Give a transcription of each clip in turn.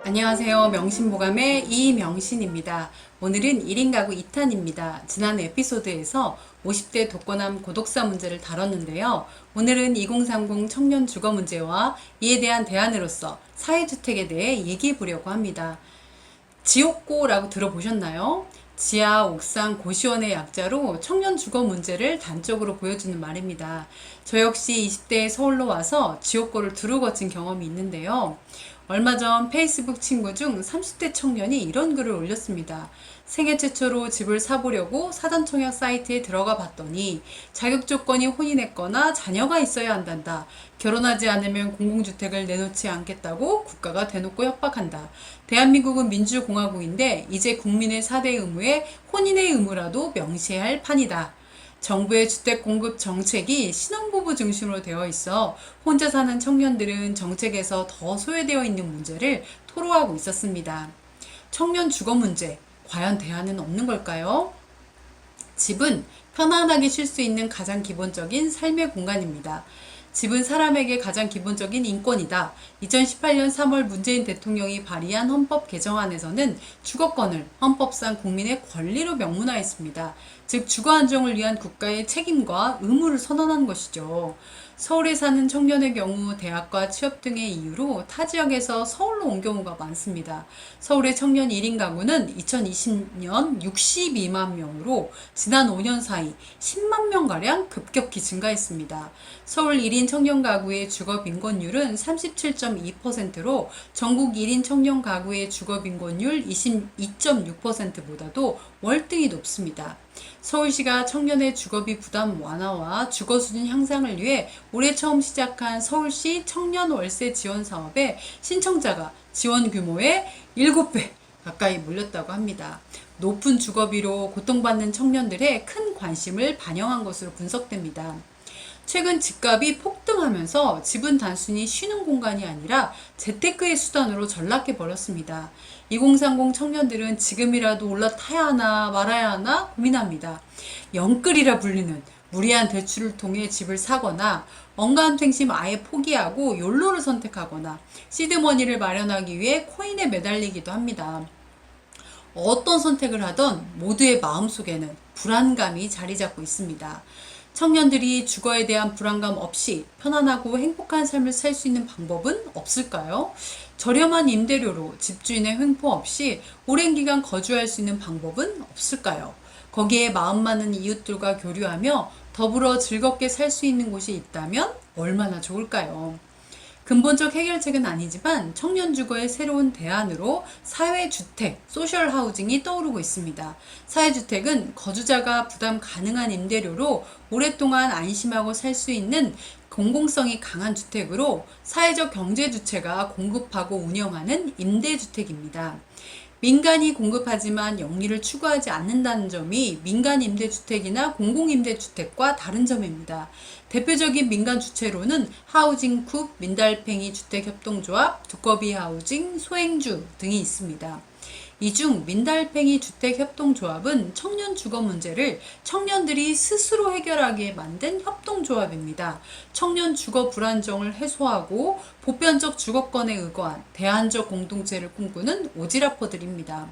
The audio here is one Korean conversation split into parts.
안녕하세요. 명신보감의 이명신입니다. 오늘은 1인 가구 2탄입니다. 지난 에피소드에서 50대 독거남 고독사 문제를 다뤘는데요. 오늘은 2030 청년 주거 문제와 이에 대한 대안으로서 사회주택에 대해 얘기해 보려고 합니다. 지옥고라고 들어보셨나요? 지하, 옥상, 고시원의 약자로 청년 주거 문제를 단적으로 보여주는 말입니다. 저 역시 20대에 서울로 와서 지옥고를 두루 거친 경험이 있는데요. 얼마 전 페이스북 친구 중 30대 청년이 이런 글을 올렸습니다. 생애 최초로 집을 사보려고 사전청약 사이트에 들어가 봤더니 자격 조건이 혼인했거나 자녀가 있어야 한단다. 결혼하지 않으면 공공주택을 내놓지 않겠다고 국가가 대놓고 협박한다. 대한민국은 민주공화국인데 이제 국민의 4대 의무에 혼인의 의무라도 명시해야 할 판이다. 정부의 주택 공급 정책이 신혼부부 중심으로 되어 있어 혼자 사는 청년들은 정책에서 더 소외되어 있는 문제를 토로하고 있었습니다. 청년 주거 문제, 과연 대안은 없는 걸까요? 집은 편안하게 쉴 수 있는 가장 기본적인 삶의 공간입니다. 집은 사람에게 가장 기본적인 인권이다. 2018년 3월 문재인 대통령이 발의한 헌법 개정안에서는 주거권을 헌법상 국민의 권리로 명문화했습니다. 즉 주거 안정을 위한 국가의 책임과 의무를 선언한 것이죠. 서울에 사는 청년의 경우 대학과 취업 등의 이유로 타 지역에서 서울로 온 경우가 많습니다. 서울의 청년 1인 가구는 2020년 62만 명으로 지난 5년 사이 10만 명가량 급격히 증가했습니다. 서울 1인 청년 가구의 주거 빈곤율은 37.2%로 전국 1인 청년 가구의 주거 빈곤율 22.6%보다도 월등히 높습니다. 서울시가 청년의 주거비 부담 완화와 주거 수준 향상을 위해 올해 처음 시작한 서울시 청년 월세 지원 사업에 신청자가 지원 규모의 7배 가까이 몰렸다고 합니다. 높은 주거비로 고통받는 청년들의 큰 관심을 반영한 것으로 분석됩니다. 최근 집값이 폭등하면서 집은 단순히 쉬는 공간이 아니라 재테크의 수단으로 전락해 버렸습니다. 2030 청년들은 지금이라도 올라타야 하나 말아야 하나 고민합니다. 영끌이라 불리는 무리한 대출을 통해 집을 사거나 언감생심 아예 포기하고 욜로를 선택하거나 시드머니를 마련하기 위해 코인에 매달리기도 합니다. 어떤 선택을 하던 모두의 마음속에는 불안감이 자리 잡고 있습니다. 청년들이 주거에 대한 불안감 없이 편안하고 행복한 삶을 살 수 있는 방법은 없을까요? 저렴한 임대료로 집주인의 횡포 없이 오랜 기간 거주할 수 있는 방법은 없을까요? 거기에 마음 맞는 이웃들과 교류하며 더불어 즐겁게 살 수 있는 곳이 있다면 얼마나 좋을까요? 근본적 해결책은 아니지만 청년 주거의 새로운 대안으로 사회주택, 소셜하우징이 떠오르고 있습니다. 사회주택은 거주자가 부담 가능한 임대료로 오랫동안 안심하고 살 수 있는 공공성이 강한 주택으로 사회적 경제주체가 공급하고 운영하는 임대주택입니다. 민간이 공급하지만 영리를 추구하지 않는다는 점이 민간 임대주택이나 공공임대주택과 다른 점입니다. 대표적인 민간 주체로는 하우징쿡, 민달팽이 주택협동조합, 두꺼비 하우징, 소행주 등이 있습니다. 이 중 민달팽이 주택협동조합은 청년 주거 문제를 청년들이 스스로 해결하게 만든 협동조합입니다. 청년 주거 불안정을 해소하고 보편적 주거권에 의거한 대안적 공동체를 꿈꾸는 오지라퍼들입니다.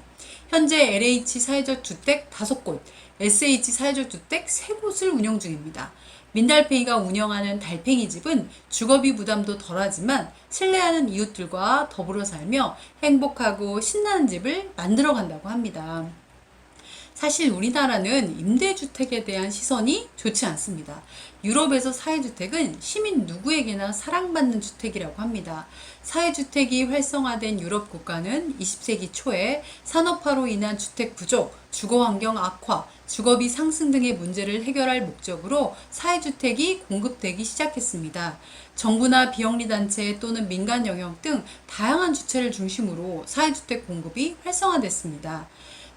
현재 LH 사회적 주택 5곳, SH 사회적 주택 3곳을 운영 중입니다. 민달팽이가 운영하는 달팽이 집은 주거비 부담도 덜하지만 신뢰하는 이웃들과 더불어 살며 행복하고 신나는 집을 만들어 간다고 합니다. 사실 우리나라는 임대주택에 대한 시선이 좋지 않습니다. 유럽에서 사회주택은 시민 누구에게나 사랑받는 주택이라고 합니다. 사회주택이 활성화된 유럽 국가는 20세기 초에 산업화로 인한 주택 부족, 주거환경 악화, 주거비 상승 등의 문제를 해결할 목적으로 사회주택이 공급되기 시작했습니다. 정부나 비영리단체 또는 민간 영역 등 다양한 주체를 중심으로 사회주택 공급이 활성화됐습니다.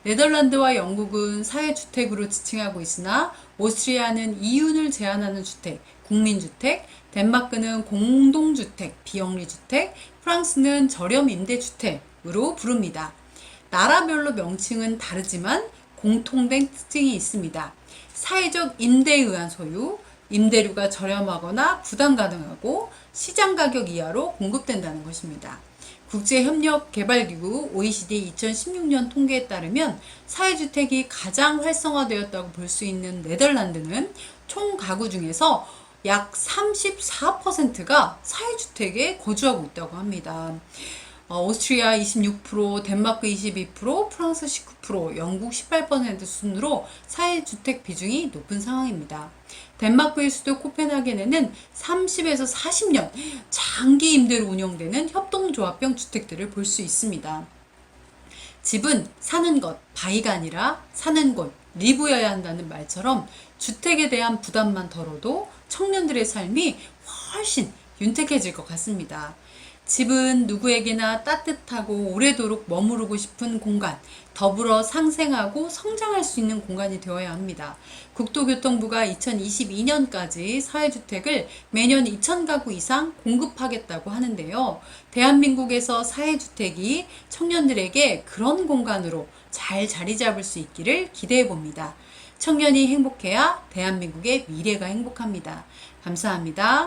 네덜란드와 영국은 사회주택으로 지칭하고 있으나 오스트리아는 이윤을 제한하는 주택, 국민주택, 덴마크는 공동주택, 비영리주택, 프랑스는 저렴 임대주택으로 부릅니다. 나라별로 명칭은 다르지만 공통된 특징이 있습니다. 사회적 임대에 의한 소유, 임대료가 저렴하거나 부담 가능하고 시장 가격 이하로 공급된다는 것입니다. 국제협력개발기구 OECD 2016년 통계에 따르면 사회주택이 가장 활성화되었다고 볼 수 있는 네덜란드는 총 가구 중에서 약 34%가 사회주택에 거주하고 있다고 합니다. 오스트리아 26%, 덴마크 22%, 프랑스 19%, 영국 18% 순으로 사회주택 비중이 높은 상황입니다. 덴마크의 수도 코펜하겐에는 30에서 40년 장기 임대로 운영되는 협동조합형 주택들을 볼 수 있습니다. 집은 사는 것, 바이가 아니라 사는 곳, 리브여야 한다는 말처럼 주택에 대한 부담만 덜어도 청년들의 삶이 훨씬 윤택해질 것 같습니다. 집은 누구에게나 따뜻하고 오래도록 머무르고 싶은 공간, 더불어 상생하고 성장할 수 있는 공간이 되어야 합니다. 국토교통부가 2022년까지 사회주택을 매년 2,000가구 이상 공급하겠다고 하는데요. 대한민국에서 사회주택이 청년들에게 그런 공간으로 잘 자리 잡을 수 있기를 기대해 봅니다. 청년이 행복해야 대한민국의 미래가 행복합니다. 감사합니다.